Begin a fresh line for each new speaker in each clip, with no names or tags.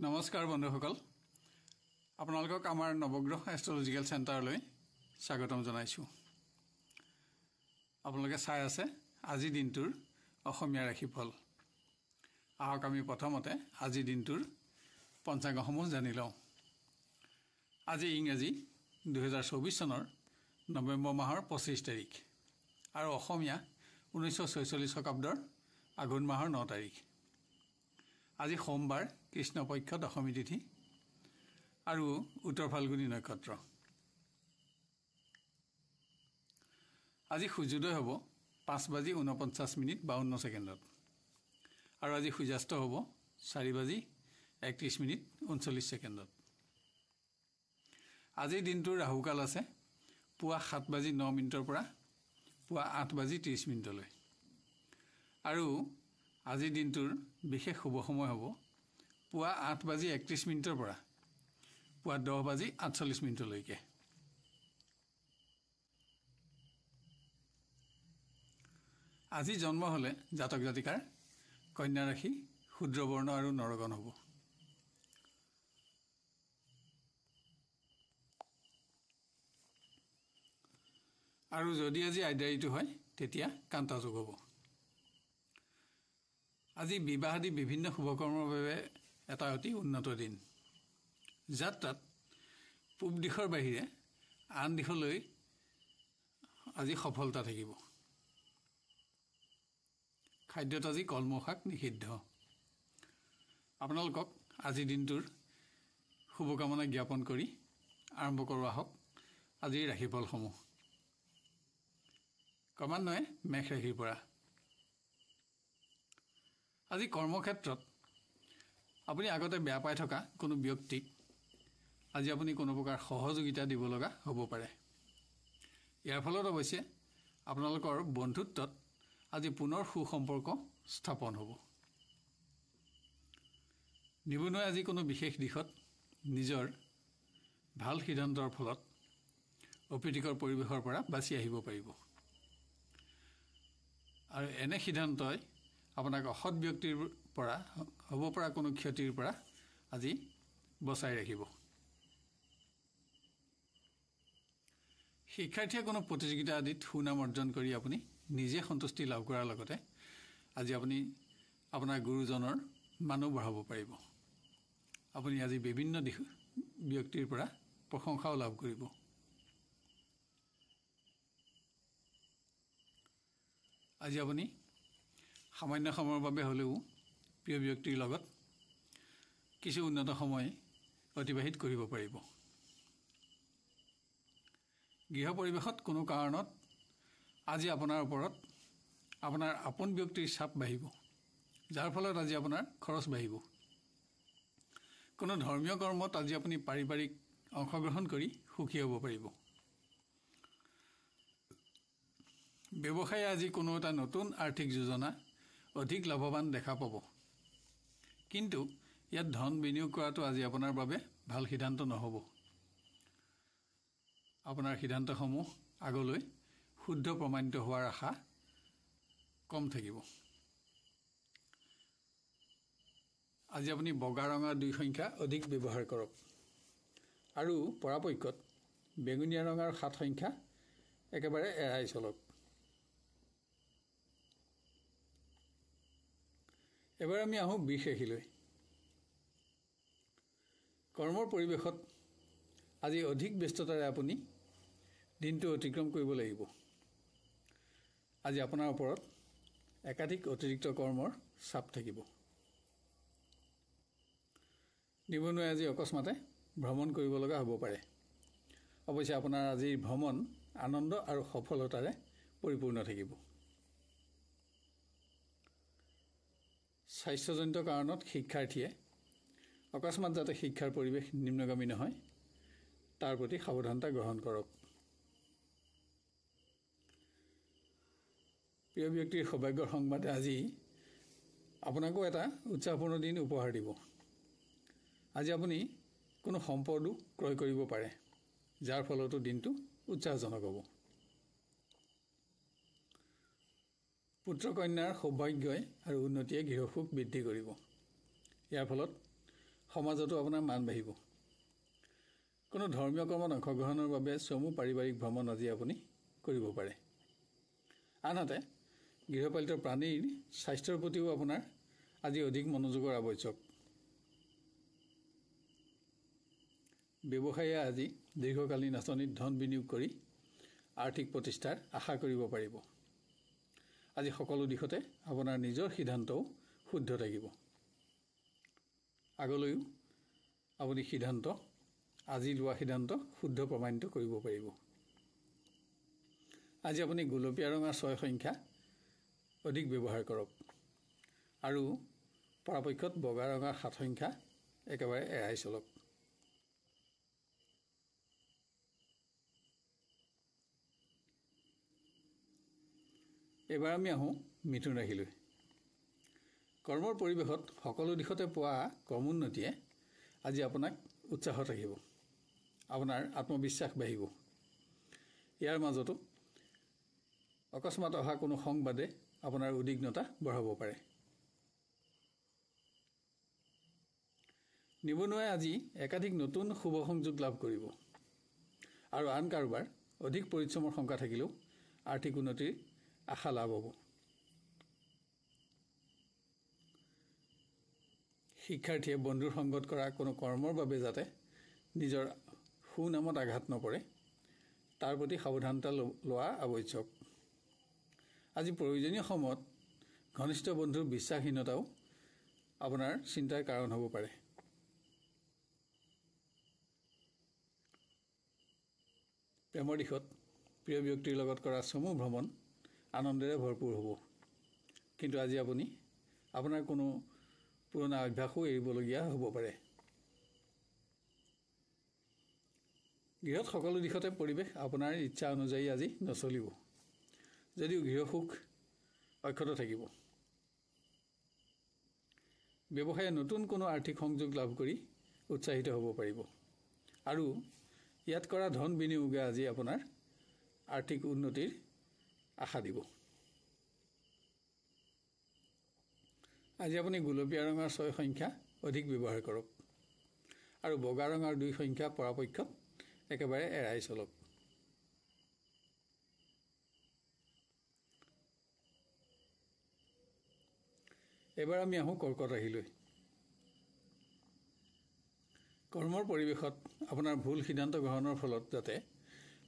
নমস্কাৰ বন্ধুসকল আপোনালোকক আমাৰ নৱগ্ৰহ এষ্ট্ৰলজিক্যাল চেণ্টাৰলৈ স্বাগতম জনাইছো আপোনালোকে চাই আছে আজি দিনটোৰ অসমীয়া ৰাশিফল আহক আমি প্ৰথমতে আজি দিনটোৰ পঞ্চাংগসমূহ জানি লওঁ আজি ইংৰাজী 2024 চনৰ নৱেম্বৰ মাহৰ 25 তাৰিখ আৰু অসমীয়া 1946 শকাব্দৰ আঘোণ মাহৰ 9 তাৰিখ আজি সোমবাৰ কৃষ্ণপক্ষ দশমী তিথি আৰু উত্তৰ ফাল্গুনী নক্ষত্ৰ আজি সূৰ্যোদয় হ'ব 5:49:52 আৰু আজি সূৰ্যাস্ত হ'ব 4:31:39 আজিৰ দিনটোৰ ৰাহুকাল আছে পুৱা 7:09 পৰা পুৱা 8:30 আৰু আজিৰ দিনটোৰ বিশেষ শুভ সময় হ'ব পুৱা 8:31 পৰা পুৱা 10:48 আজি জন্ম হলে জাতক জাতিকাৰ কন্যা ৰাশি ক্ষুদ্ৰবৰ্ণ আৰু নৰগণ হ'ব আৰু যদি আজি আইদাৰিটো হয় তেতিয়া কান্তা যোগ হ'ব আজি বিবাহ আদি বিভিন্ন শুভকৰ্মৰ বাবে এটা অতি উন্নত দিন যাত্ৰাত পূব দিশৰ বাহিৰে আন দিশলৈ আজি সফলতা থাকিব খাদ্যত আজি কলমৌ শাক নিষিদ্ধ আপোনালোকক আজি দিনটোৰ শুভকামনা জ্ঞাপন কৰি আৰম্ভ কৰোৱা হওক আজিৰ ৰাশিফলসমূহ ক্ৰমান্বয়ে মেষ ৰাশিৰ পৰা আজি কৰ্মক্ষেত্ৰত আপুনি আগতে বেয়া পাই থকা কোনো ব্যক্তিক আজি আপুনি কোনো প্ৰকাৰ সহযোগিতা দিব লগা হ'ব পাৰে ইয়াৰ ফলত অৱশ্যে আপোনালোকৰ বন্ধুত্বত আজি পুনৰ সুসম্পৰ্ক স্থাপন হ'ব নিবনুৱাই আজি কোনো বিশেষ দিশত নিজৰ ভাল সিদ্ধান্তৰ ফলত অপ্ৰীতিকৰ পৰিৱেশৰ পৰা বাছি আহিব পাৰিব আৰু এনে সিদ্ধান্তই আপোনাক অসৎ ব্যক্তিৰ পৰা হ'ব পৰা কোনো ক্ষতিৰ পৰা আজি বচাই ৰাখিব শিক্ষাৰ্থীয়ে কোনো প্ৰতিযোগিতা আদিত সুনাম অৰ্জন কৰি আপুনি নিজে সন্তুষ্টি লাভ কৰাৰ লগতে আজি আপুনি আপোনাৰ গুৰুজনৰ মানো বঢ়াব পাৰিব আপুনি আজি বিভিন্ন ব্যক্তিৰ পৰা প্ৰশংসাও লাভ কৰিব আজি আপুনি সামান্য সময়ৰ বাবে হলেও প্ৰিয় ব্যক্তিৰ লগত কিছু উন্নত সময় অতিবাহিত কৰিব পাৰিব গৃহ পৰিৱেশত কোনো কাৰণত আজি আপোনাৰ ওপৰত আপোনাৰ আপোন ব্যক্তিৰ চাপ বাঢ়িব যাৰ ফলত আজি আপোনাৰ খৰচ বাঢ়িব কোনো ধৰ্মীয় কৰ্মত আজি আপুনি পাৰিবাৰিক অংশগ্ৰহণ কৰি সুখী হ'ব পাৰিব ব্যৱসায় আজি কোনো এটা নতুন আৰ্থিক যোজনা অধিক লাভৱান দেখা পাব কিন্তু ইয়াত ধন বিনিয়োগ কৰাটো আজি আপোনাৰ বাবে ভাল সিদ্ধান্ত নহ'ব আপোনাৰ সিদ্ধান্তসমূহ আগলৈ শুদ্ধ প্ৰমাণিত হোৱাৰ আশা কম থাকিব আজি আপুনি বগা ৰঙৰ 2 সংখ্যা অধিক ব্যৱহাৰ কৰক আৰু পৰাপক্ষত বেঙুনীয়া ৰঙৰ 7 সংখ্যা একেবাৰে এৰাই চলক এবাৰ আমি আহোঁ বৃষ ৰাশিলৈ কৰ্মৰ পৰিৱেশত আজি অধিক ব্যস্ততাৰে আপুনি দিনটো অতিক্ৰম কৰিব লাগিব আজি আপোনাৰ ওপৰত একাধিক অতিৰিক্ত কৰ্মৰ চাপ থাকিব নিবনুৱাই আজি অকস্মাতে ভ্ৰমণ কৰিব লগা হ'ব পাৰে অৱশ্যে আপোনাৰ আজিৰ ভ্ৰমণ আনন্দ আৰু সফলতাৰে পৰিপূৰ্ণ থাকিব স্বাস্থ্যজনিত কাৰণত শিক্ষাৰ্থীয়ে অকস্মাত যাতে শিক্ষাৰ পৰিৱেশ নিম্নগামী নহয় তাৰ প্ৰতি সাৱধানতা গ্ৰহণ কৰক প্ৰিয় ব্যক্তিৰ সৌভাগ্যৰ সংবাদে আজি আপোনাকো এটা উৎসাহপূৰ্ণ দিন উপহাৰ দিব আজি আপুনি কোনো সম্পদো ক্ৰয় কৰিব পাৰে যাৰ ফলতো দিনটো উৎসাহজনক হ'ব পুত্ৰ কন্যাৰ সৌভাগ্যই আৰু উন্নতিয়ে গৃহসুখ বৃদ্ধি কৰিব ইয়াৰ ফলত সমাজতো আপোনাৰ মান বাঢ়িব। কোনো ধৰ্মীয় কৰ্মত অংশগ্ৰহণৰ বাবে চমু পাৰিবাৰিক ভ্ৰমণ আজি আপুনি কৰিব পাৰে। আনহাতে গৃহপালিত প্ৰাণীৰ স্বাস্থ্যৰ প্ৰতিও আপোনাৰ আজি অধিক মনোযোগৰ আৱশ্যক। ব্যৱসায়ীয়ে আজি দীৰ্ঘকালীন আঁচনিত ধন বিনিয়োগ কৰি আৰ্থিক প্ৰতিষ্ঠাৰ আশা কৰিব পাৰিব। আজি সকলো দিশতে আপোনাৰ নিজৰ সিদ্ধান্তও শুদ্ধ থাকিব। আগলৈও আপুনি আজি লোৱা সিদ্ধান্ত শুদ্ধ প্ৰমাণিত কৰিব পাৰিব। আজি আপুনি গোলপীয়া ৰঙৰ 6 সংখ্যা অধিক ব্যৱহাৰ কৰক আৰু পৰাপক্ষত বগা ৰঙৰ 7 সংখ্যা একেবাৰে এৰাই চলক। এবাৰ আমি আহোঁ মিথুন ৰাশিলৈ। কৰ্মৰ পৰিৱেশত সকলো দিশতে পোৱা কৰ্মোন্নতিয়ে আজি আপোনাক উৎসাহত ৰাখিব। আপোনাৰ আত্মবিশ্বাস বাঢ়িব। ইয়াৰ মাজতো অকস্মাত অহা কোনো সংবাদে আপোনাৰ উদ্বিগ্নতা বঢ়াব পাৰে। নিবনুৱাই আজি একাধিক নতুন শুভ সংযোগ লাভ কৰিব আৰু আন কাৰোবাৰ অধিক পৰিশ্ৰমৰ শংকা থাকিলেও আৰ্থিক উন্নতিৰ আশা লাভ হ'ব। শিক্ষাৰ্থীয়ে বন্ধুৰ সংগত কৰা কোনো কৰ্মৰ বাবে যাতে নিজৰ সুনামত আঘাত নপৰে তাৰ প্ৰতি সাৱধানতা লোৱা আৱশ্যক। আজি প্ৰয়োজনীয় সময়ত ঘনিষ্ঠ বন্ধুৰ বিশ্বাসহীনতাও আপোনাৰ চিন্তাৰ কাৰণ হ'ব পাৰে। প্ৰেমৰ দিশত প্ৰিয় ব্যক্তিৰ লগত কৰা চমু ভ্ৰমণ আনন্দেৰে ভৰপূৰ হ'ব। কিন্তু আজি আপুনি আপোনাৰ কোনো পুৰণা অভ্যাসো এৰিবলগীয়া হ'ব পাৰে। গৃহত সকলো দিশতে পৰিৱেশ আপোনাৰ ইচ্ছা অনুযায়ী আজি নচলিব, যদিও গৃহসুখ অক্ষত থাকিব। ব্যৱসায়ে নতুন কোনো আৰ্থিক সংযোগ লাভ কৰি উৎসাহিত হ'ব পাৰিব আৰু ইয়াত কৰা ধন বিনিয়োগে আজি আপোনাৰ আৰ্থিক উন্নতিৰ আশা দিব। আজি আপুনি গোলপীয়া ৰঙৰ 6 সংখ্যা অধিক ব্যৱহাৰ কৰক আৰু বগা ৰঙৰ 2 সংখ্যা পৰাপক্ষত একেবাৰে এৰাই চলক। এবাৰ আমি আহোঁ কৰ্কট ৰাশিলৈ। কৰ্মৰ পৰিৱেশত আপোনাৰ ভুল সিদ্ধান্ত গ্ৰহণৰ ফলত যাতে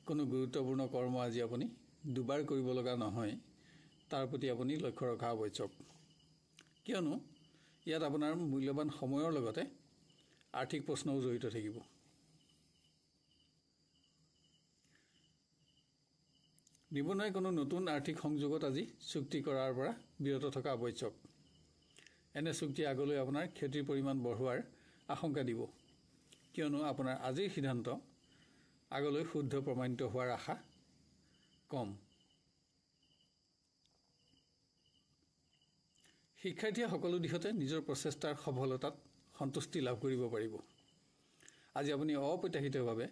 কোনো গুৰুত্বপূৰ্ণ কৰ্ম আজি আপুনি দুবাৰ কৰিব লগা নহয় তাৰ প্ৰতি আপুনি লক্ষ্য ৰখা আৱশ্যক। কিয়নো ইয়াত আপোনাৰ মূল্যৱান সময়ৰ লগতে আৰ্থিক প্ৰশ্নও জড়িত থাকিব। নিবনুৱাই কোনো নতুন আৰ্থিক সংযোগত আজি চুক্তি কৰাৰ পৰা বিৰত থকা আৱশ্যক। এনে চুক্তি আগলৈ আপোনাৰ ক্ষতিৰ পৰিমাণ বঢ়োৱাৰ আশংকা দিব, কিয়নো আপোনাৰ আজিৰ সিদ্ধান্ত আগলৈ শুদ্ধ প্ৰমাণিত হোৱাৰ আশা কম। শিক্ষাৰ্থীয়ে সকলো দিশতে নিজৰ প্ৰচেষ্টাৰ সফলতাত সন্তুষ্টি লাভ কৰিব পাৰিব। আজি আপুনি অপ্ৰত্যাশিতভাৱে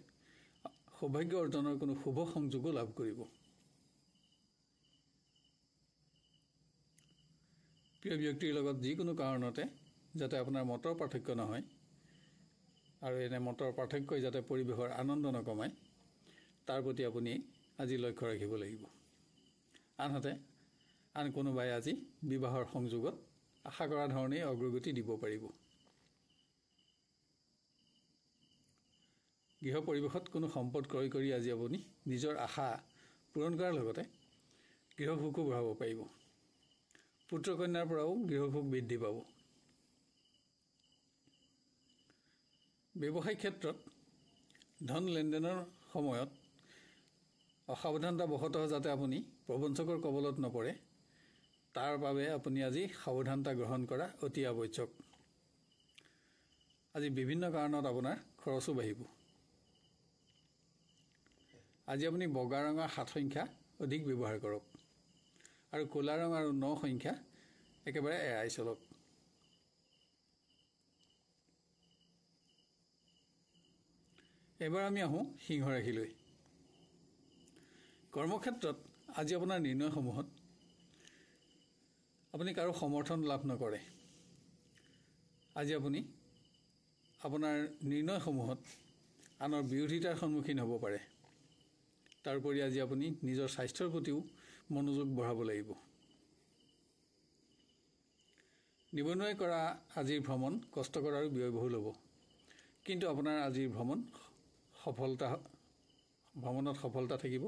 সৌভাগ্য অৰ্জনৰ কোনো শুভ সংযোগো লাভ কৰিব। প্ৰিয় ব্যক্তিৰ লগত যিকোনো কাৰণতে যাতে আপোনাৰ মতৰ পাৰ্থক্য নহয় আৰু এনে মতৰ পাৰ্থক্যই যাতে পৰিৱেশৰ আনন্দ নকমায় তাৰ প্ৰতি আপুনি আজি লক্ষ্য ৰাখিব লাগিব। আনহাতে আন কোনোবাই আজি বিবাহৰ সংযোগত আশা কৰা ধৰণেই অগ্ৰগতি দিব পাৰিব। গৃহ পৰিৱেশত কোনো সম্পদ ক্ৰয় কৰি আজি আপুনি নিজৰ আশা পূৰণ কৰাৰ লগতে গৃহসুখো বঢ়াব পাৰিব। পুত্ৰ কন্যাৰ পৰাও গৃহসুখ বৃদ্ধি পাব। ব্যৱসায়িক ক্ষেত্ৰত ধন লেনদেনৰ সময়ত অসাৱধানতাবশতঃ যাতে আপুনি প্ৰবঞ্চকৰ কবলত নপৰে তাৰ বাবে আপুনি আজি সাৱধানতা গ্ৰহণ কৰা অতি আৱশ্যক। আজি বিভিন্ন কাৰণত আপোনাৰ খৰচো বাঢ়িব। আজি আপুনি বগা ৰঙৰ 7 সংখ্যা অধিক ব্যৱহাৰ কৰক আৰু ক'লা ৰং আৰু 9 সংখ্যা একেবাৰে এৰাই চলক। এবাৰ আমি আহোঁ সিংহ ৰাশিলৈ। কৰ্মক্ষেত্ৰত আজি আপোনাৰ নিৰ্ণয়সমূহত আপুনি কাৰো সমৰ্থন লাভ নকৰে। আজি আপুনি আপোনাৰ নিৰ্ণয়সমূহত আনৰ বিৰোধিতাৰ সন্মুখীন হ'ব পাৰে। তাৰোপৰি আজি আপুনি নিজৰ স্বাস্থ্যৰ প্ৰতিও মনোযোগ বঢ়াব লাগিব। নিবনুৱাই কৰা আজিৰ ভ্ৰমণ কষ্টকৰ আৰু ব্যয়বহুল হ'ব, কিন্তু আপোনাৰ আজিৰ ভ্ৰমণত সফলতা থাকিব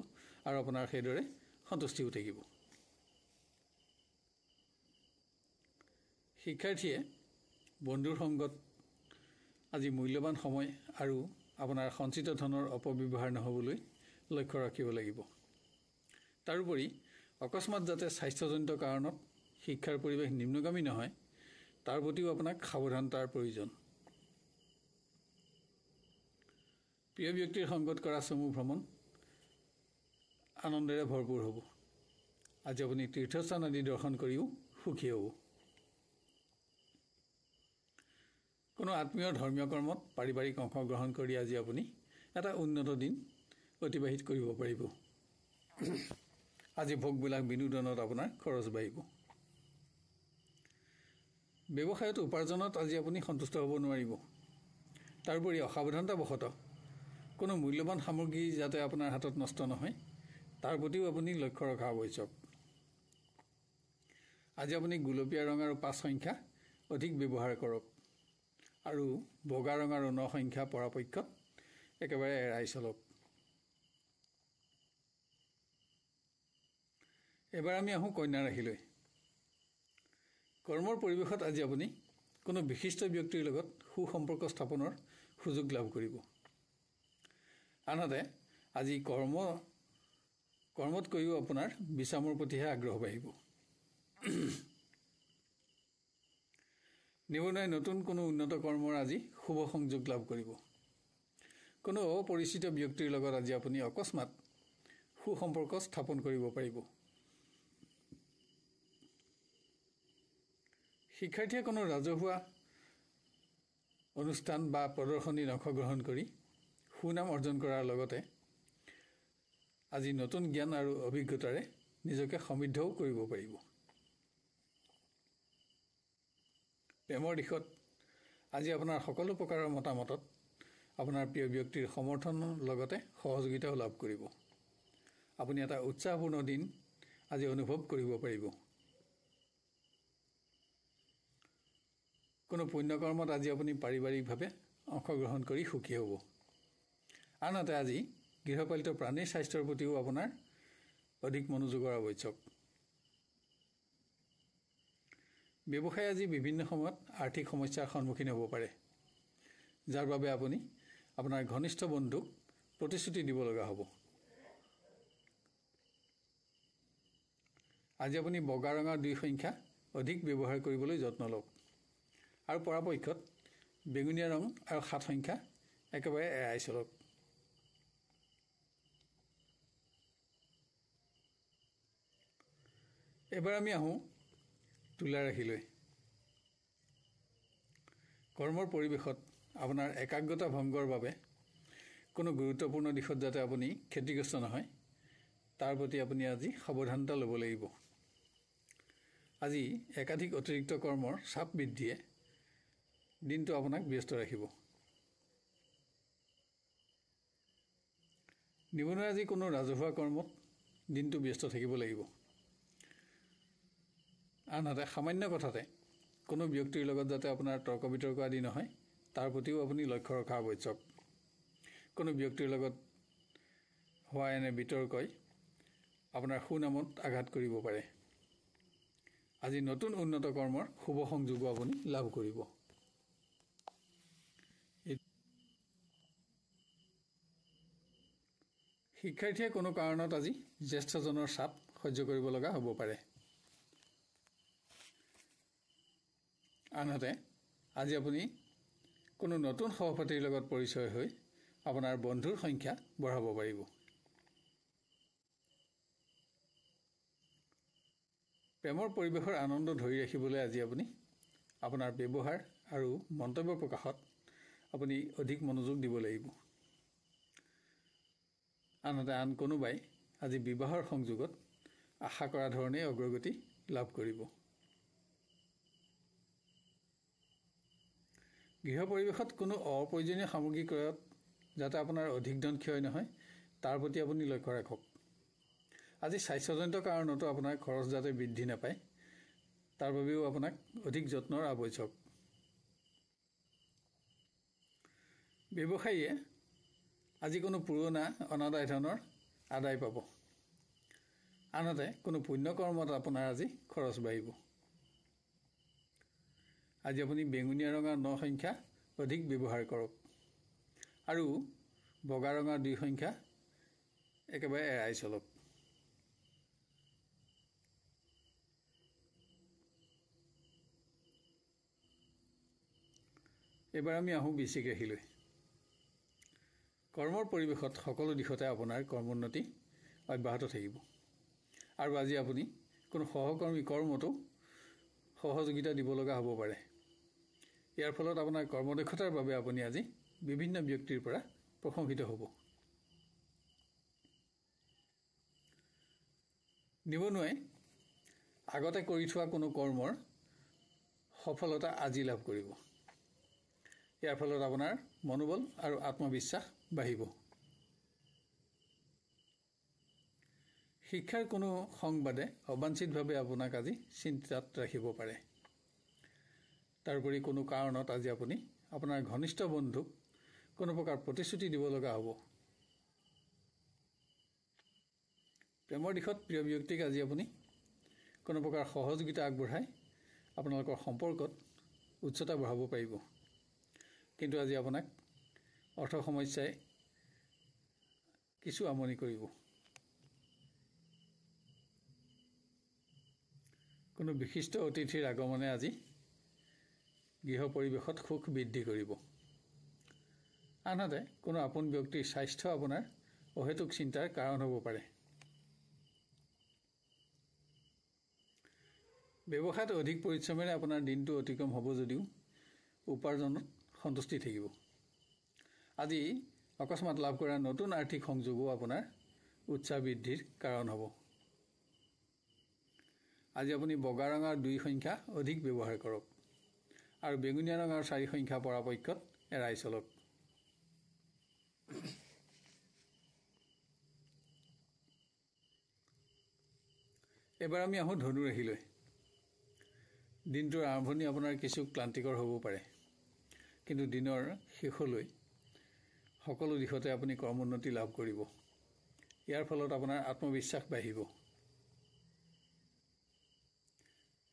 আৰু আপোনাৰ সেইদৰে সন্তুষ্টিও থাকিব। শিক্ষাৰ্থীয়ে বন্ধুৰ সংগত আজি মূল্যৱান সময় আৰু আপোনাৰ সঞ্চিত ধনৰ অপব্যৱহাৰ নহ'বলৈ লক্ষ্য ৰাখিব লাগিব। তাৰোপৰি অকস্মাত যাতে স্বাস্থ্যজনিত কাৰণত শিক্ষাৰ পৰিৱেশ নিম্নগামী নহয়, তাৰ প্ৰতিও আপোনাক সাৱধানতাৰ প্ৰয়োজন। প্ৰিয় ব্যক্তিৰ সংগত কৰা চমু ভ্ৰমণ আনন্দেৰে ভৰপূৰ হ'ব। আজি আপুনি তীৰ্থস্থান আদি দৰ্শন কৰিও সুখী হ'ব। কোনো আত্মীয় ধৰ্মীয় কৰ্মত পাৰিবাৰিক অংশগ্ৰহণ কৰি আজি আপুনি এটা উন্নত দিন অতিবাহিত কৰিব পাৰিব। আজি ভোগবিলাক বিনোদনত আপোনাৰ খৰচ বাঢ়িব। ব্যৱসায়ত উপাৰ্জনত আজি আপুনি সন্তুষ্ট হ'ব নোৱাৰিব। তাৰোপৰি অসাৱধানতাবশতঃ কোনো মূল্যৱান সামগ্ৰী যাতে আপোনাৰ হাতত নষ্ট নহয়, তাৰ প্ৰতিও আপুনি লক্ষ্য ৰখা আৱশ্যক। আজি আপুনি গুলপীয়া ৰং আৰু 5 সংখ্যা অধিক ব্যৱহাৰ কৰক আৰু বগা ৰং আৰু 9 সংখ্যা পৰাপক্ষত একেবাৰে এৰাই চলক। এবাৰ আমি আহোঁ কন্যা ৰাশিলৈ। কৰ্মৰ পৰিৱেশত আজি আপুনি কোনো বিশিষ্ট ব্যক্তিৰ লগত সুসম্পৰ্ক স্থাপনৰ সুযোগ লাভ কৰিব। আনহাতে আজি কৰ্মতকৈও আপোনাৰ বিশ্ৰামৰ প্ৰতিহে আগ্ৰহ বাঢ়িব। নিবনুৱাই নতুন কোনো উন্নত কৰ্মৰ আজি শুভ সংযোগ লাভ কৰিব। কোনো অপৰিচিত ব্যক্তিৰ লগত আজি আপুনি অকস্মাত সুসম্পৰ্ক স্থাপন কৰিব পাৰিব। শিক্ষাৰ্থীয়ে কোনো ৰাজহুৱা অনুষ্ঠান বা প্ৰদৰ্শনীত অংশগ্ৰহণ কৰি সুনাম অৰ্জন কৰাৰ লগতে আজি নতুন জ্ঞান আৰু অভিজ্ঞতাৰে নিজকে সমৃদ্ধও কৰিব পাৰিব। প্ৰেমৰ দিশত আজি আপোনাৰ সকলো প্ৰকাৰৰ মতামতত আপোনাৰ প্ৰিয় ব্যক্তিৰ সমৰ্থনৰ লগতে সহযোগিতাও লাভ কৰিব। আপুনি এটা উৎসাহপূৰ্ণ দিন আজি অনুভৱ কৰিব পাৰিব। কোনো পুণ্যকৰ্মত আজি আপুনি পাৰিবাৰিকভাৱে অংশগ্ৰহণ কৰি সুখী হ'ব। আনহাতে আজি গৃহপালিত প্ৰাণীৰ স্বাস্থ্যৰ প্ৰতিও আপোনাৰ অধিক মনোযোগৰ আৱশ্যক। ব্যৱসায় আজি বিভিন্ন সময়ত আৰ্থিক সমস্যাৰ সন্মুখীন হ'ব পাৰে, যাৰ বাবে আপুনি আপোনাৰ ঘনিষ্ঠ বন্ধুক প্ৰতিশ্ৰুতি দিব লগা হ'ব। আজি আপুনি বগা ৰঙৰ 2 সংখ্যা অধিক ব্যৱহাৰ কৰিবলৈ যত্ন লওক আৰু পৰাপক্ষত বেঙুনীয়া ৰং আৰু 7 সংখ্যা একেবাৰে এৰাই চলক। এবাৰ আমি আহোঁ তুলা ৰাশিলৈ। কৰ্মৰ পৰিৱেশত আপোনাৰ একাগ্ৰতা ভংগৰ বাবে কোনো গুৰুত্বপূৰ্ণ দিশত যাতে আপুনি ক্ষতিগ্ৰস্ত নহয়, তাৰ প্ৰতি আপুনি আজি সাৱধানতা ল'ব লাগিব। আজি একাধিক অতিৰিক্ত কৰ্মৰ চাপ বৃদ্ধিয়ে দিনটো আপোনাক ব্যস্ত ৰাখিব। নিবনুৱাই আজি কোনো ৰাজহুৱা কৰ্মত দিনটো ব্যস্ত থাকিব লাগিব। আনহাতে সামান্য কথাতে কোনো ব্যক্তিৰ লগত যাতে আপোনাৰ তৰ্ক বিতৰ্ক আদি নহয়, তাৰ প্ৰতিও আপুনি লক্ষ্য ৰখা আৱশ্যক। কোনো ব্যক্তিৰ লগত হোৱা এনে বিতৰ্কই আপোনাৰ সুনামত আঘাত কৰিব পাৰে। আজি নতুন উন্নত কৰ্মৰ শুভ সংযোগো আপুনি লাভ কৰিব। শিক্ষাৰ্থীয়ে কোনো কাৰণত আজি জ্যেষ্ঠজনৰ চাপ সহ্য কৰিব লগা হ'ব পাৰে। আনহাতে আজি আপুনি কোনো নতুন সহপাঠীৰ লগত পৰিচয় হৈ আপোনাৰ বন্ধুৰ সংখ্যা বঢ়াব পাৰিব। প্ৰেমৰ পৰিৱেশৰ আনন্দ ধৰি ৰাখিবলৈ আজি আপুনি আপোনাৰ ব্যৱহাৰ আৰু মন্তব্য প্ৰকাশত আপুনি অধিক মনোযোগ দিব লাগিব। আনহাতে আন কোনোবাই আজি বিবাহৰ সংযোগত আশা কৰা ধৰণে অগ্ৰগতি লাভ কৰিব। গৃহ পৰিৱেশত কোনো অপ্ৰয়োজনীয় সামগ্ৰী ক্ৰয়ত যাতে আপোনাৰ অধিক ধন ক্ষয় নহয় তাৰ প্ৰতি আপুনি লক্ষ্য ৰাখক। আজি স্বাস্থ্যজনিত কাৰণতো আপোনাৰ খৰচ যাতে বৃদ্ধি নাপায় তাৰ বাবেও আপোনাক অধিক যত্নৰ আৱশ্যক। ব্যৱসায়ীয়ে আজি কোনো পুৰণা অনাদায় ধনৰ আদায় পাব। আনহাতে কোনো পুণ্য কৰ্মত আপোনাৰ আজি খৰচ বাঢ়িব। আজি আপুনি বেঙুনীয়া ৰঙৰ 9 সংখ্যা অধিক ব্যৱহাৰ কৰক আৰু বগা ৰঙৰ 2 সংখ্যা একেবাৰে এৰাই চলক। এবাৰ আমি আহোঁ বৃশ্চিক ৰাশিলৈ। কৰ্মৰ পৰিৱেশত সকলো দিশতে আপোনাৰ কৰ্মোন্নতি অব্যাহত থাকিব আৰু আজি আপুনি কোনো সহকৰ্মী কৰ্মতো সহযোগিতা দিব লগা হ'ব পাৰে। ইয়াৰ ফলত আপোনাৰ কৰ্মদক্ষতাৰ বাবে আপুনি আজি বিভিন্ন ব্যক্তিৰ পৰা প্ৰশংসিত হ'ব। নিবনুৱাই আগতে কৰি থোৱা কোনো কৰ্মৰ সফলতা আজি লাভ কৰিব। ইয়াৰ ফলত আপোনাৰ মনোবল আৰু আত্মবিশ্বাস বাঢ়িব। শিক্ষাৰ কোনো সংবাদে অবাঞ্ছিতভাৱে আপোনাক আজি চিন্তাত ৰাখিব পাৰে। তাৰোপৰি কোনো কাৰণত আজি আপুনি আপোনাৰ ঘনিষ্ঠ বন্ধুক কোনো প্ৰকাৰ প্ৰতিশ্ৰুতি দিব লগা হ'ব। প্ৰেমৰ দিশত প্ৰিয় ব্যক্তিক আজি আপুনি কোনো প্ৰকাৰ সহযোগিতা আগবঢ়াই আপোনালোকৰ সম্পৰ্কত উচ্চতা বঢ়াব পাৰিব। কিন্তু আজি আপোনাক অৰ্থ সমস্যাই কিছু আমনি কৰিব। কোনো বিশিষ্ট অতিথিৰ আগমনে আজি গৃহ পৰিৱেশত সুখ বৃদ্ধি কৰিব। আনহাতে কোনো আপোন ব্যক্তিৰ স্বাস্থ্য আপোনাৰ অহেতুক চিন্তাৰ কাৰণ হ'ব পাৰে। ব্যৱসায়ত অধিক পৰিশ্ৰমেৰে আপোনাৰ দিনটো অতিক্ৰম হ'ব যদিও উপাৰ্জনত সন্তুষ্টি থাকিব। আজি অকস্মাত লাভ কৰা নতুন আৰ্থিক সংযোগো আপোনাৰ উৎসাহ বৃদ্ধিৰ কাৰণ হ'ব। আজি আপুনি বগা ৰঙৰ 2 সংখ্যা অধিক ব্যৱহাৰ কৰক আৰু বেঙুনীয়া ৰঙৰ 4 সংখ্যা পৰাপক্ষত এৰাই চলক। এবাৰ আমি আহোঁ ধনু ৰাশিলৈ। দিনটোৰ আৰম্ভণি আপোনাৰ কিছু ক্লান্তিকৰ হ'ব পাৰে, কিন্তু দিনৰ শেষলৈ সকলো দিশতে আপুনি কৰ্মোন্নতি লাভ কৰিব। ইয়াৰ ফলত আপোনাৰ আত্মবিশ্বাস বাঢ়িব।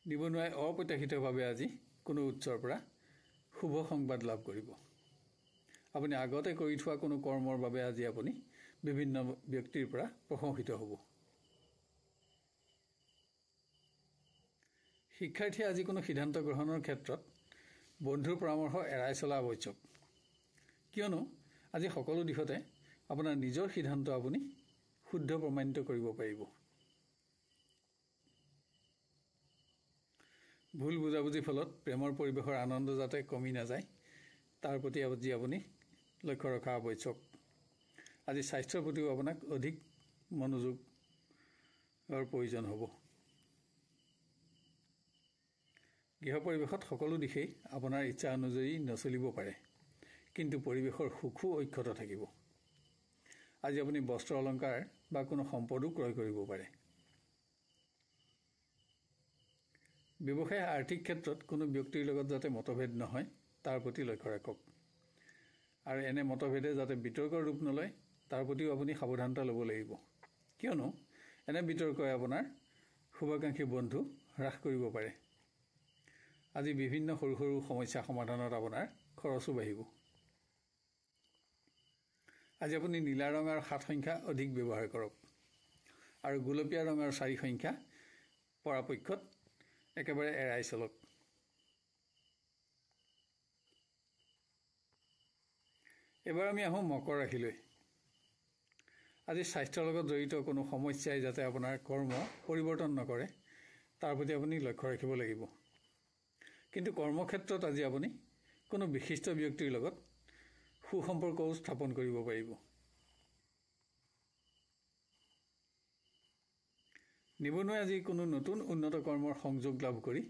নিবনুৱাই অপ্ৰত্যাশিতভাৱে আজি কোনো উৎসৰ পৰা শুভ সংবাদ লাভ কৰিব। আপুনি আগতে কৰি থোৱা কোনো কৰ্মৰ বাবে আজি আপুনি বিভিন্ন ব্যক্তিৰ পৰা প্ৰশংসিত হ'ব। শিক্ষাৰ্থীয়ে আজি কোনো সিদ্ধান্ত গ্ৰহণৰ ক্ষেত্ৰত বন্ধুৰ পৰামৰ্শ এৰাই চলা আৱশ্যক, কিয়নো আজি সকলো দিশতে আপোনাৰ নিজৰ সিদ্ধান্ত আপুনি শুদ্ধ প্ৰমাণিত কৰিব পাৰিব। ভুল বুজাবুজিৰ ফলত প্ৰেমৰ পৰিৱেশৰ আনন্দ যাতে কমি নাযায় তাৰ প্ৰতি আজি আপুনি লক্ষ্য ৰখা আৱশ্যক। আজি স্বাস্থ্যৰ প্ৰতিও আপোনাক অধিক মনোযোগৰ প্ৰয়োজন হ'ব। গৃহ পৰিৱেশত সকলো দিশেই আপোনাৰ ইচ্ছা অনুযায়ী নচলিব পাৰে, কিন্তু পৰিৱেশৰ সুখো অক্ষত থাকিব। আজি আপুনি বস্ত্ৰ অলংকাৰ বা কোনো সম্পদো ক্ৰয় কৰিব পাৰে। ব্যৱসায় আৰ্থিক ক্ষেত্ৰত কোনো ব্যক্তিৰ লগত যাতে মতভেদ নহয় তাৰ প্ৰতি লক্ষ্য ৰাখক আৰু এনে মতভেদে যাতে বিতৰ্কৰ ৰূপ নলয় তাৰ প্ৰতিও আপুনি সাৱধানতা ল'ব লাগিব, কিয়নো এনে বিতৰ্কই আপোনাৰ শুভাকাংক্ষী বন্ধু হ্ৰাস কৰিব পাৰে। আজি বিভিন্ন সৰু সৰু সমস্যা সমাধানত আপোনাৰ খৰচো বাঢ়িব। আজি আপুনি নীলা ৰঙৰ 7 সংখ্যা অধিক ব্যৱহাৰ কৰক আৰু গোলপীয়া ৰঙৰ 4 সংখ্যা পৰাপক্ষত একেবাৰে এৰাই চলক। এবাৰ আমি আহোঁ মকৰ ৰাশিলৈ। আজি স্বাস্থ্যৰ লগত জড়িত কোনো সমস্যাই যাতে আপোনাৰ কৰ্ম পৰিৱৰ্তন নকৰে তাৰ প্ৰতি আপুনি লক্ষ্য ৰাখিব লাগিব। কিন্তু কৰ্মক্ষেত্ৰত আজি আপুনি কোনো বিশিষ্ট ব্যক্তিৰ লগত সুসম্পৰ্কও স্থাপন কৰিব পাৰিব। নিবনুৱাই আজি কোনো নতুন উন্নত কৰ্মৰ সংযোগ লাভ কৰি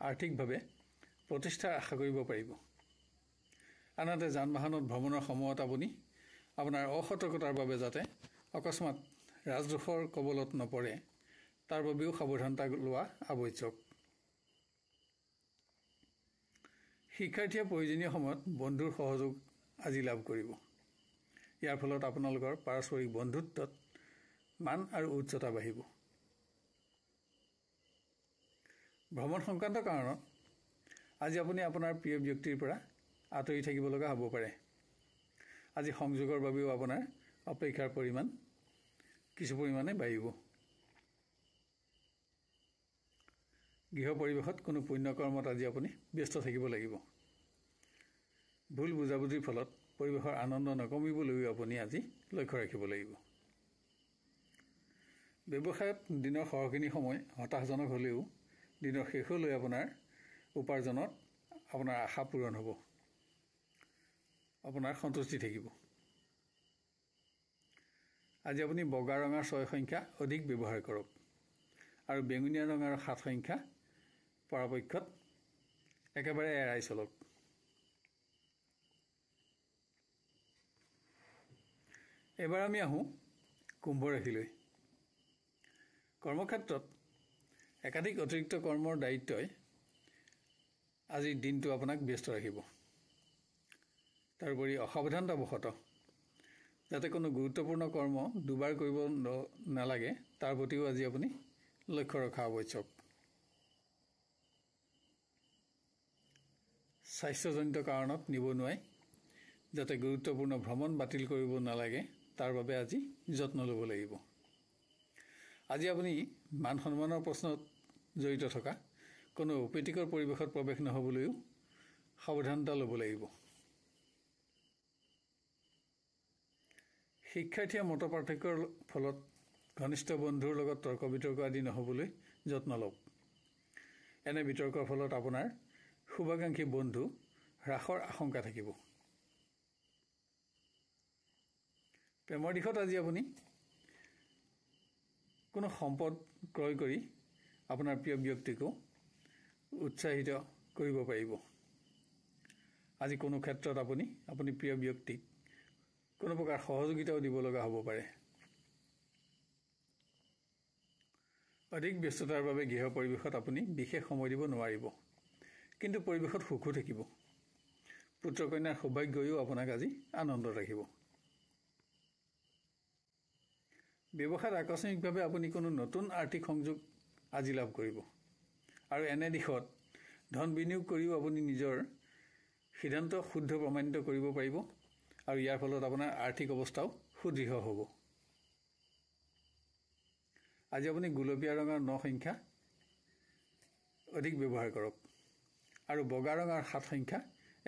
আৰ্থিকভাৱে প্ৰতিষ্ঠাৰ আশা কৰিব পাৰিব। আনহাতে যান বাহনত ভ্ৰমণৰ সময়ত আপুনি আপোনাৰ অসতৰ্কতাৰ বাবে যাতে অকস্মাত ৰাজদোষৰ কবলত নপৰে তাৰ বাবেও সাৱধানতা লোৱা আৱশ্যক। শিক্ষাৰ্থীয়ে প্ৰয়োজনীয় সময়ত বন্ধুৰ সহযোগ আজি লাভ কৰিব। ইয়াৰ ফলত আপোনালোকৰ পাৰস্পৰিক বন্ধুত্বত মান আৰু উচ্চতা বাঢ়িব। ভ্ৰমণ সংক্ৰান্ত কাৰণত আজি আপুনি আপোনাৰ প্ৰিয় ব্যক্তিৰ পৰা আঁতৰি থাকিব লগা হ'ব পাৰে। আজি সংযোগৰ বাবেও আপোনাৰ অপেক্ষাৰ পৰিমাণ কিছু পৰিমাণে বাঢ়িব। গৃহ পৰিৱেশত কোনো পুণ্যকৰ্মত আজি আপুনি ব্যস্ত থাকিব লাগিব। ভুল বুজাবুজিৰ ফলত পৰিৱেশৰ আনন্দ নকমিবলৈও আপুনি আজি লক্ষ্য ৰাখিব লাগিব। ব্যৱসায়ত দিনৰ সৰহখিনি সময় হতাশজনক হ'লেও দিনৰ শেষলৈ আপোনাৰ উপাৰ্জনত আপোনাৰ আশা পূৰণ হ'ব, আপোনাৰ সন্তুষ্টি থাকিব। আজি আপুনি বগা ৰঙৰ 6 সংখ্যা অধিক ব্যৱহাৰ কৰক আৰু বেঙুনীয়া ৰঙৰ 7 সংখ্যা পৰাপক্ষত একেবাৰে এৰাই চলক। এবাৰ আমি আহোঁ কুম্ভ ৰাশিলৈ। কৰ্মক্ষেত্ৰত একাধিক অতিৰিক্ত কৰ্মৰ দায়িত্বই আজিৰ দিনটো আপোনাক ব্যস্ত ৰাখিব। তাৰোপৰি অসাৱধানতাবশতঃ যাতে কোনো গুৰুত্বপূৰ্ণ কৰ্ম দুবাৰ কৰিব নালাগে তাৰ প্ৰতিও আজি আপুনি লক্ষ্য ৰখা আৱশ্যক। স্বাস্থ্যজনিত কাৰণত নিবনুৱাই যাতে গুৰুত্বপূৰ্ণ ভ্ৰমণ বাতিল কৰিব নালাগে তাৰ বাবে আজি যত্ন ল'ব লাগিব। আজি আপুনি মান সন্মানৰ প্ৰশ্নত জড়িত থকা কোনো অপ্ৰীতিকৰ পৰিৱেশত প্ৰৱেশ নহ'বলৈও সাৱধানতা ল'ব লাগিব। শিক্ষাৰ্থীয়ে মত পাৰ্থক্যৰ ফলত ঘনিষ্ঠ বন্ধুৰ লগত তৰ্ক বিতৰ্ক আদি নহ'বলৈ যত্ন লওক। এনে বিতৰ্কৰ ফলত আপোনাৰ শুভাকাংক্ষী বন্ধু হ্ৰাসৰ আশংকা থাকিব। প্ৰেমৰ দিশত আজি আপুনি কোনো সম্পদ ক্ৰয় কৰি আপোনাৰ প্ৰিয় ব্যক্তিকো উৎসাহিত কৰিব পাৰিব। আজি কোনো ক্ষেত্ৰত আপুনি প্ৰিয় ব্যক্তিক কোনো প্ৰকাৰ সহযোগিতাও দিব লগা হ'ব পাৰে। অধিক ব্যস্ততাৰ বাবে গৃহ পৰিৱেশত আপুনি বিশেষ সময় দিব নোৱাৰিব, কিন্তু পৰিৱেশত সুখো থাকিব। পুত্ৰ কন্যাৰ সৌভাগ্যও আপোনাক আজি আনন্দত ৰাখিব। ব্যৱসায়ত আকস্মিকভাৱে আপুনি কোনো নতুন আৰ্থিক সংযোগ আজি লাভ কৰিব আৰু এনে দিশত ধন বিনিয়োগ কৰিও আপুনি নিজৰ সিদ্ধান্ত শুদ্ধ প্ৰমাণিত কৰিব পাৰিব আৰু ইয়াৰ ফলত আপোনাৰ আৰ্থিক অৱস্থাও সুদৃঢ় হ'ব। আজি আপুনি গুলপীয়া ৰঙৰ 9 সংখ্যা অধিক ব্যৱহাৰ কৰক আৰু বগা ৰঙৰ 7 সংখ্যা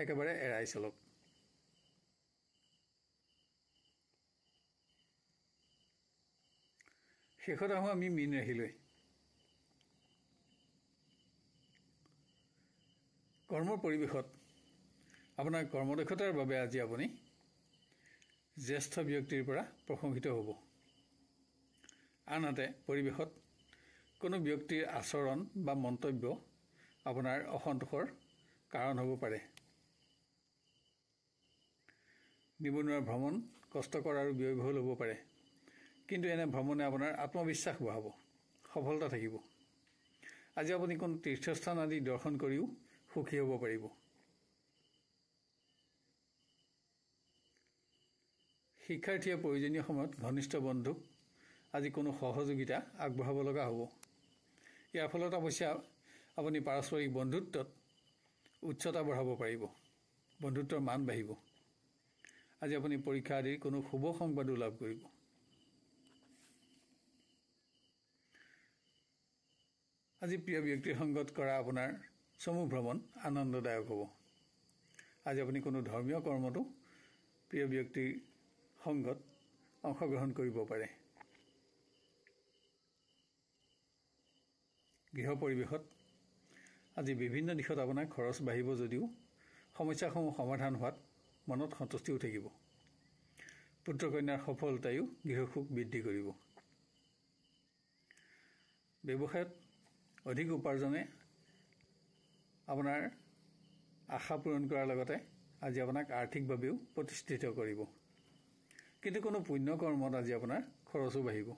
একেবাৰে এৰাই চলক। শেষত আহোঁ আমি মীন ৰাশিলৈ। কৰ্মৰ পৰিৱেশত আপোনাৰ কৰ্মদক্ষতাৰ বাবে আজি আপুনি জ্যেষ্ঠ ব্যক্তিৰ পৰা প্ৰশংসিত হ'ব। আনহাতে পৰিৱেশত কোনো ব্যক্তিৰ আচৰণ বা মন্তব্য আপোনাৰ অসন্তোষৰ কাৰণ হ'ব পাৰে। নিবনুৱাৰ ভ্ৰমণ কষ্টকৰ আৰু ব্যয়বহুল হ'ব পাৰে, কিন্তু এনে ভ্ৰমণে আপোনাৰ আত্মবিশ্বাস বঢ়াব, সফলতা থাকিব। আজি আপুনি কোনো তীৰ্থস্থান আদি দৰ্শন কৰিও সুখী হ'ব পাৰিব। শিক্ষাৰ্থীয়ে প্ৰয়োজনীয় সময়ত ঘনিষ্ঠ বন্ধুক আজি কোনো সহযোগিতা আগবঢ়াব লগা হ'ব। ইয়াৰ ফলত অৱশ্যে আপুনি পাৰস্পৰিক বন্ধুত্বত উচ্চতা বঢ়াব পাৰিব, বন্ধুত্বৰ মান বাঢ়িব। আজি আপুনি পৰীক্ষা আদিৰ কোনো শুভ সংবাদো লাভ কৰিব। আজি প্ৰিয় ব্যক্তিৰ সংগত কৰা আপোনাৰ চমু ভ্ৰমণ আনন্দদায়ক হ'ব। আজি আপুনি কোনো ধৰ্মীয় কৰ্মতো প্ৰিয় ব্যক্তিৰ সংগত অংশগ্ৰহণ কৰিব পাৰে। গৃহ পৰিৱেশত আজি বিভিন্ন দিশত আপোনাৰ খৰচ বাঢ়িব যদিও সমস্যাসমূহ সমাধান হোৱাত মনত সন্তুষ্টিও থাকিব। পুত্ৰ কন্যাৰ সফলতায়ো গৃহসুখ বৃদ্ধি কৰিব। ব্যৱসায়ত অধিক উপাৰ্জনে আপোনাৰ আশা পূৰণ কৰাৰ লগতে আজি আপোনাক আৰ্থিকভাৱেও প্ৰতিষ্ঠিত কৰিব। কিন্তু কোনো পুণ্য কৰ্মত আজি আপোনাৰ খৰচো বাঢ়িব।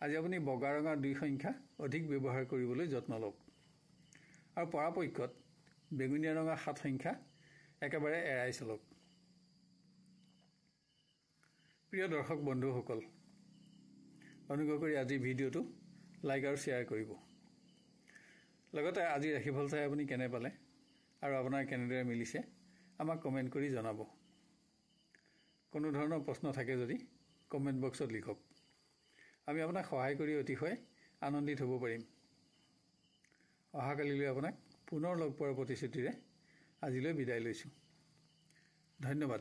আজি আপুনি বগা ৰঙা 2 সংখ্যা অধিক ব্যৱহাৰ কৰিবলৈ যত্ন লওক আৰু পৰাপক্ষত বেগুনীয়া ৰঙা 7 সংখ্যা একেবাৰে এৰাই চলক। প্ৰিয় দৰ্শক বন্ধুসকল, অনুগ্ৰহ কৰি আজি ভিডিঅ'টো লাইক আৰু শ্বেয়াৰ কৰিব। লগতে আজি ৰাশিফল চাই আপুনি কেনে পালে আৰু আপোনাৰ কেনেদৰে মিলিছে আমাক কমেণ্ট কৰি জনাব। কোনো ধৰণৰ প্ৰশ্ন থাকে যদি কমেণ্ট বক্সত লিখক। আমি আপোনাক সহায় কৰি অতিশয় আনন্দিত হ'ব পাৰিম। অহাকালিলৈ আপোনাক পুনৰ লগ পোৱাৰ প্ৰতিশ্ৰুতিৰে আজিলৈ বিদায় লৈছোঁ। ধন্যবাদ।